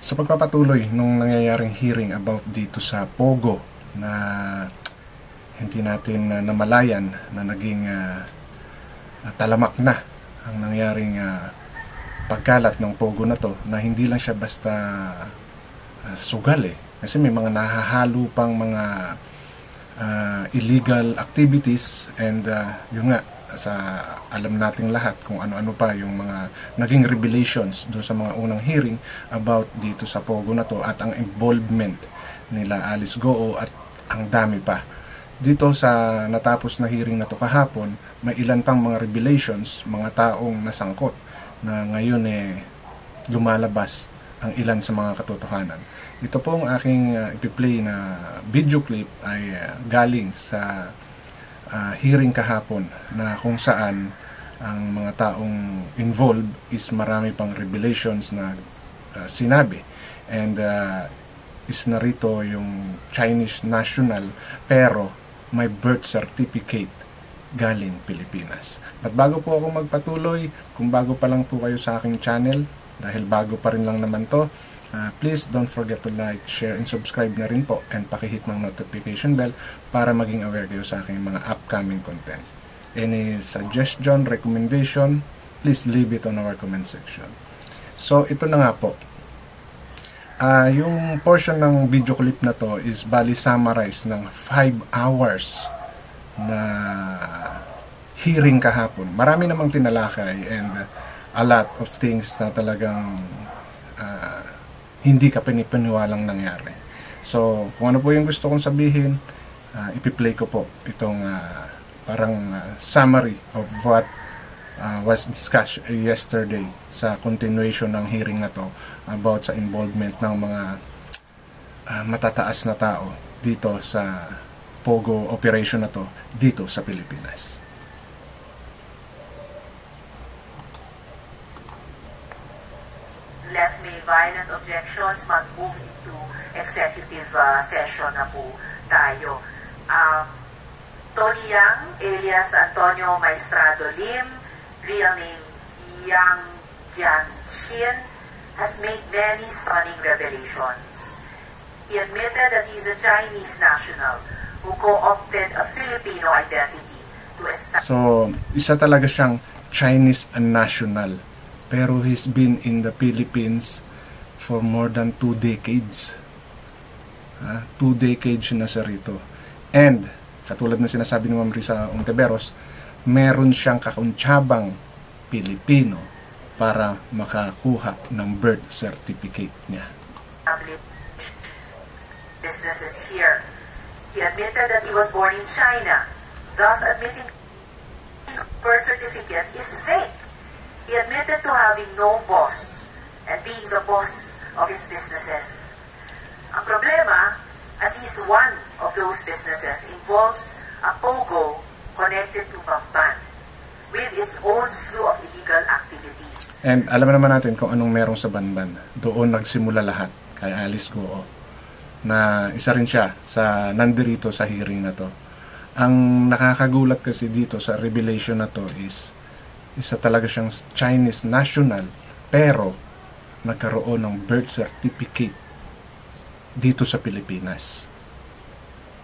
Sa pagpapatuloy nung nangyayaring hearing about dito sa Pogo na hindi natin namalayan na naging talamak na ang nangyaring pagkalat ng Pogo na to, na hindi lang siya basta sugal kasi may mga nahahalo pang mga illegal activities, and yun nga, alam nating lahat kung ano-ano pa yung mga naging revelations doon sa mga unang hearing about dito sa Pogo na to, at ang involvement nila Alice Goo at ang dami pa. Dito sa natapos na hearing na to kahapon, may ilan pang mga revelations, mga taong nasangkot na ngayon lumalabas ang ilan sa mga katotohanan. Ito pong aking ipi-play na video clip ay galing sa hearing kahapon, na kung saan ang mga taong involved is marami pang revelations na sinabi, and is narito yung Chinese national pero may birth certificate galing Pilipinas. But bago po ako magpatuloy, kung bago pa lang po kayo sa aking channel, dahil bago pa rin lang naman to, please don't forget to like, share, and subscribe na rin po, and pakihit ng notification bell para maging aware kayo sa aking mga upcoming content. Any suggestion, recommendation, please leave it on our comment section. So ito na nga po, yung portion ng video clip na to is bali summarize ng 5 hours na hearing kahapon. Marami namang tinalakay and a lot of things na talagang hindi ka pinipaniwalang nangyari. So kung ano po yung gusto kong sabihin, ipi-play ko po itong parang summary of what was discussed yesterday sa continuation ng hearing na to about sa involvement ng mga matataas na tao dito sa Pogo operation na to dito sa Pilipinas. Less may violent objections, mag-move into executive session na po tayo. Tony Yang, alias Antonio Maestrado Lim, real name Yang Jianxin, has made many stunning revelations. He admitted that he is a Chinese national who co-opted a Filipino identity to establish. So, isa talaga siyang Chinese national, pero he's been in the Philippines for more than 2 decades. 2 decades na siya rito. And, katulad na sinasabi ni Ma'am Risa Ontiveros, meron siyang kakuntsabang Pilipino para makakuha ng birth certificate niya. Businesses here. He admitted that he was born in China, thus admitting birth certificate is fake. He admitted to having no boss and being the boss of his businesses. Ang problema, at least one of those businesses involves a Pogo connected to Bamban with its own slew of illegal activities. And alam naman natin kung anong meron sa Bamban. Doon nagsimula lahat kay Alice Goo, na isa rin siya sa nandirito sa hearing na to. Ang nakakagulat kasi dito sa revelation na to is isa talaga siyang Chinese national pero nagkaroon ng birth certificate dito sa Pilipinas.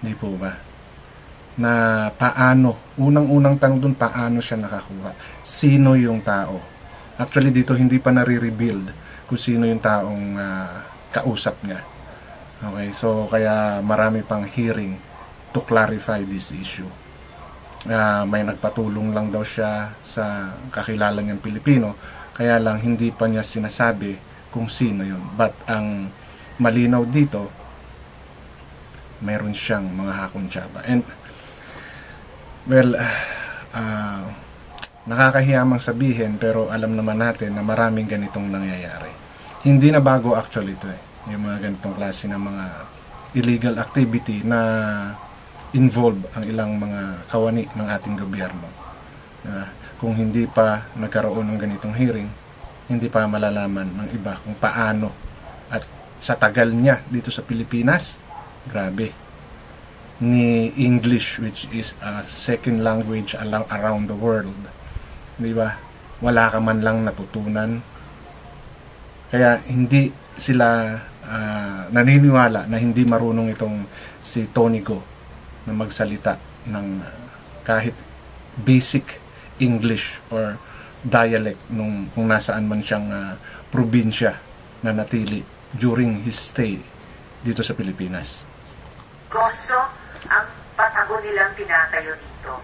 Hindi po ba? Na paano, unang-unang tanong dun, paano siya nakakuha? Sino yung tao? Actually dito hindi pa nare-rebuild kung sino yung taong kausap niya. Okay, so kaya marami pang hearing to clarify this issue. May nagpatulong lang daw siya sa kakilala niyang Pilipino, kaya lang hindi pa niya sinasabi kung sino yun. But ang malinaw dito, mayroon siyang mga hakuntsaba. And well, nakakahiyamang sabihin, pero alam naman natin na maraming ganitong nangyayari. Hindi na bago actually ito yung mga ganitong klase ng mga illegal activity na involve ang ilang mga kawani ng ating gobyerno. Kung hindi pa nagkaroon ng ganitong hearing, hindi pa malalaman ng iba kung paano. At sa tagal niya dito sa Pilipinas, grabe, ni English, which is a second language around the world, di ba? Wala ka man lang natutunan. Kaya hindi sila naniniwala na hindi marunong itong si Tony Go na magsalita ng kahit basic English or dialect kung nasaan man siyang probinsya na natili during his stay dito sa Pilipinas. Gusto ang patago nilang tinatayo dito,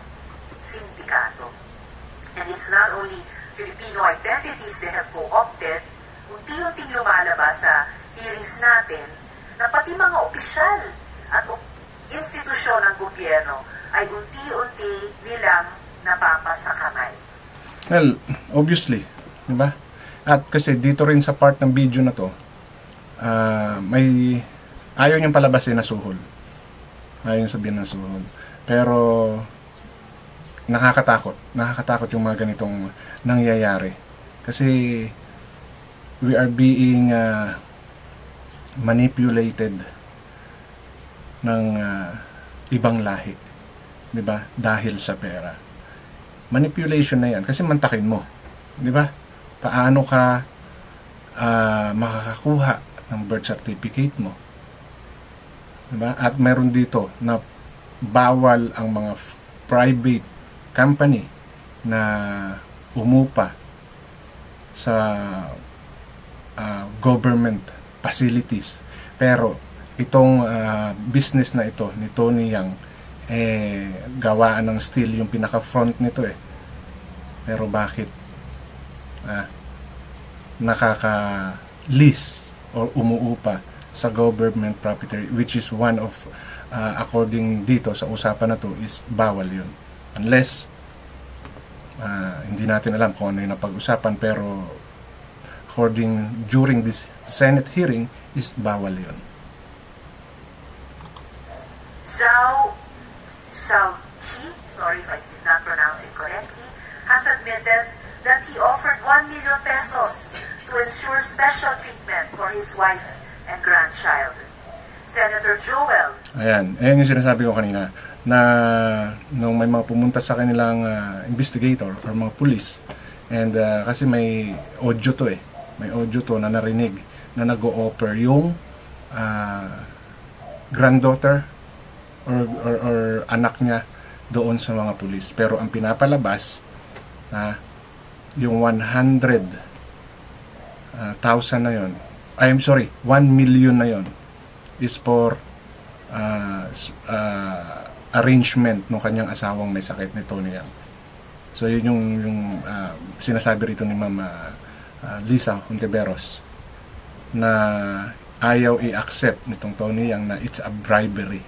sindikato. And it's not only Filipino identities they have co-opted, unti-unting lumalabas sa hearings natin na pati mga opisyal at institusyon ng gobyerno ay unti-unti nilang napapas sa kamay. Well, obviously, di ba? At kasi dito rin sa part ng video na to, may ayaw niyang palabasin na suhol. Ayaw niyang sabihin na suhol. Pero nakakatakot yung mga ganitong nangyayari. Kasi we are being manipulated ng ibang lahi, 'di ba? Dahil sa pera. Manipulation na 'yan kasi mantakin mo, 'di ba? Paano ka makakakuha ng birth certificate mo? 'Di ba? At meron dito na bawal ang mga private company na umupa sa government facilities. Pero itong business na ito ni Tony Yang, gawaan ng steel yung pinaka-front nito eh. Pero bakit nakaka-lease or umuupa sa government property, which is one of according dito sa usapan na to is bawal yun. Unless hindi natin alam kung ano yung napag-usapan, pero according during this Senate hearing is bawal yun. Zhao Xiaoqi, sorry if I did not pronounce it correctly, has admitted that he offered 1 million pesos to ensure special treatment for his wife and grandchild. Senator Joel. Ayan yung sinasabi ko kanina, na nung may mga pumunta sa kanilang investigator or mga police, and kasi may audio to na narinig na nag-o-offer yung granddaughter or anak niya doon sa mga pulis. Pero ang pinapalabas yung 100,000 na yon, I'm sorry, 1 million na yon is for arrangement ng kanyang asawang may sakit ni Tony Yang. So yun yung sinasabi rito ni Ma'am Lisa Hontiveros, na ayaw i-accept nitong Tony Yang na it's a bribery.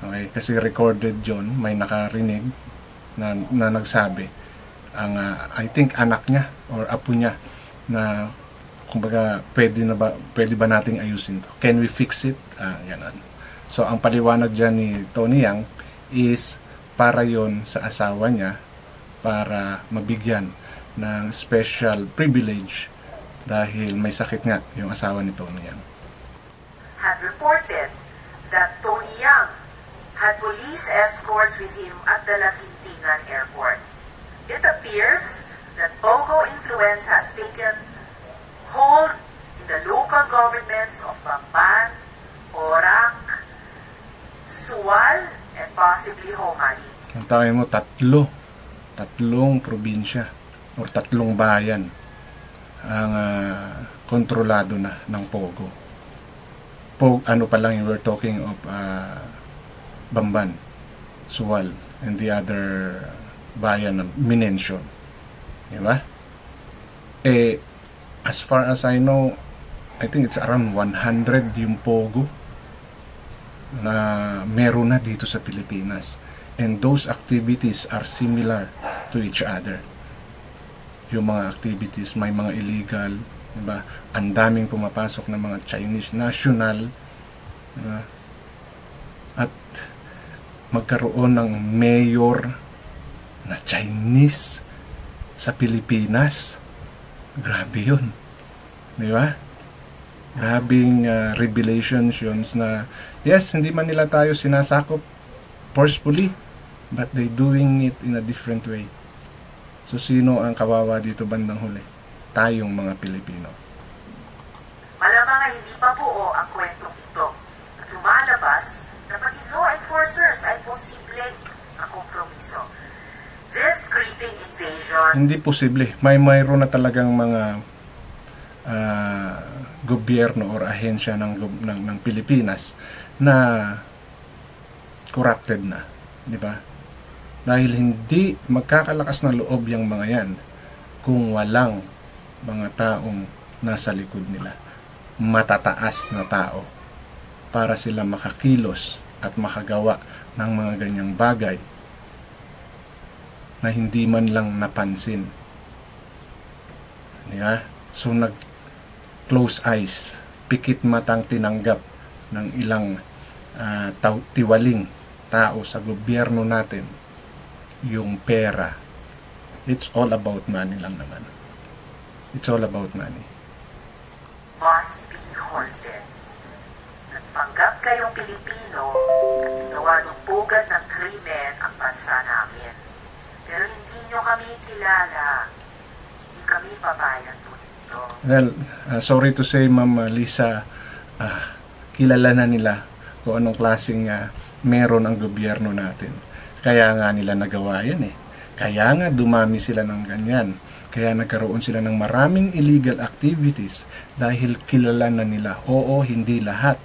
Okay, kasi recorded yun, may nakarinig na nagsabi ang I think anak niya or apo niya na kumbaga pwede ba nating ayusin to? Can we fix it? Ganun. So ang paliwanag dyan ni Tony Yang is para yon sa asawa niya, para mabigyan ng special privilege dahil may sakit nga yung asawa ni Tony Yang. Had reported that Tony Yang had police escorts with him at the Latintingan Airport. It appears that Pogo influence has taken hold in the local governments of Bamban, Orac, Sual, and possibly Homali. Ang tawag mo, tatlong probinsya or tatlong bayan ang kontrolado na ng Pogo. Ano pa lang, we're talking of Bamban, Sual, and the other bayan na minention. Diba? As far as I know, I think it's around 100 yung Pogo na meron na dito sa Pilipinas. And those activities are similar to each other. Yung mga activities, may mga illegal, diba? Ang daming pumapasok ng mga Chinese national, diba? At magkaroon ng mayor na Chinese sa Pilipinas. Grabe yun. Diba? Grabing revelations na yes, hindi man nila tayo sinasakop forcefully, but they doing it in a different way. So sino ang kawawa dito bandang huli? Tayong mga Pilipino. mga hindi pa buo ang kwentong ito at lumalabas na pati law enforcers ay posibleng makompromiso. This creeping invasion... Hindi posible. Mayroon na talagang mga gobyerno or ahensya ng Pilipinas na corrupted na, di ba? Dahil hindi magkakalakas na loob yung mga yan kung walang mga taong nasa likod nila, matataas na tao, para sila makakilos at makagawa ng mga ganyang bagay na hindi man lang napansin. Di ba? So nag-close eyes, pikit matang tinanggap ng ilang tiwaling tao sa gobyerno natin yung pera. It's all about money lang naman. It's all about money. Must be halted. Nagpanggap kayong Pilipino at ginawa ng pugad ng krimen ang bansa namin. Pero hindi nyo kami kilala. Hindi kami papayag po dito. Well, sorry to say, Ma'am Lisa, kilala na nila kung anong klaseng meron ang gobyerno natin. Kaya nga nila nagawa yan eh. Kaya nga dumami sila ng ganyan. Kaya nagkaroon sila ng maraming illegal activities dahil kilala na nila. Oo, hindi lahat.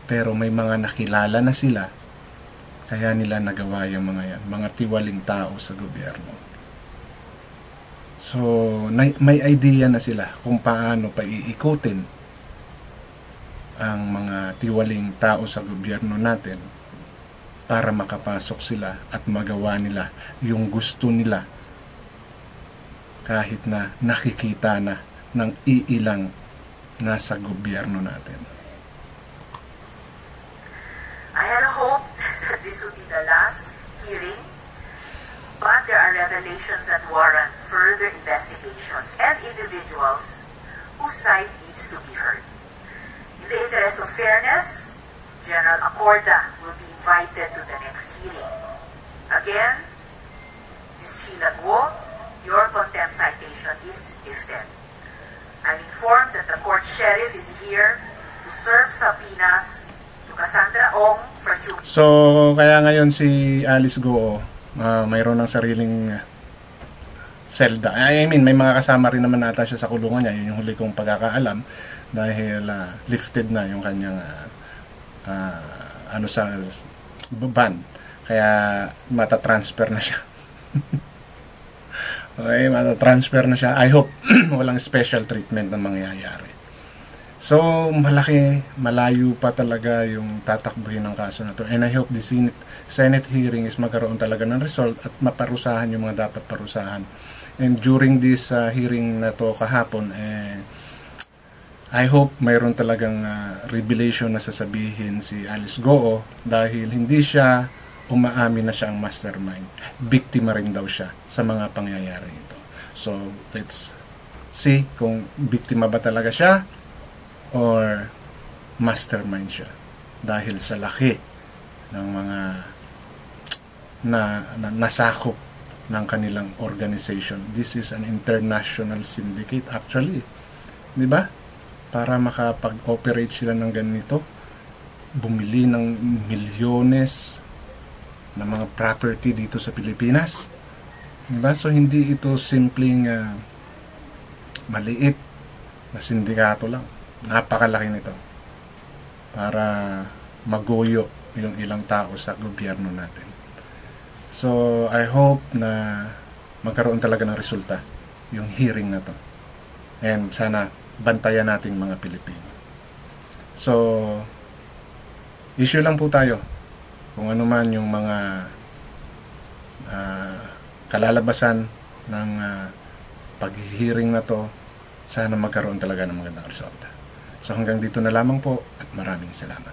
Pero may mga nakilala na sila. Kaya nila nagawa yung mga yan. Mga tiwaling tao sa gobyerno. So, may idea na sila kung paano paiikutin ang mga tiwaling tao sa gobyerno natin para makapasok sila at magawa nila yung gusto nila kahit na nakikita na ng iilang nasa gobyerno natin. I had a hope that this would be the last hearing, but there are revelations that warrant further investigations and individuals whose side needs to be heard. In the interest of fairness, General Acorda will be invited to the next hearing. Again, Ms. Sheila Guo, your contempt citation is lifted. I'm informed that the court sheriff is here to serve subpoenas to Cassandra Ong for human... So, kaya ngayon si Alice Guo, mayroon ng sariling selda. I mean, may mga kasama rin naman ata siya sa kulungan niya. Yun yung huli kong pagkakaalam dahil lifted na yung kanyang sa ban. Kaya matatransfer na siya. Okay, matatransfer na siya. I hope walang special treatment na mangyayari. So, malayo pa talaga yung tatakbuhin ng kaso na to. And I hope the Senate hearing is magkaroon talaga ng result at maparusahan yung mga dapat parusahan. And during this hearing na to kahapon, I hope mayroon talagang revelation na sasabihin si Alice Guo dahil hindi siya umaamin na siya ang mastermind. Biktima rin daw siya sa mga pangyayari ito. So, let's see kung biktima ba talaga siya or mastermind siya. Dahil sa laki ng mga nasakop ng kanilang organization. This is an international syndicate actually. Di ba? Para makapag-operate sila ng ganito, bumili ng milyones na mga property dito sa Pilipinas. Diba? So, hindi ito simpleng maliit na sindikato lang. Napakalaki nito para maguyo yung ilang tao sa gobyerno natin. So, I hope na magkaroon talaga ng resulta yung hearing na to. And sana bantayan nating mga Pilipino. So, issue lang po tayo kung ano man yung mga kalalabasan ng pag-hearing na to, sana magkaroon talaga ng magandang resulta. So hanggang dito na lamang po at maraming salamat.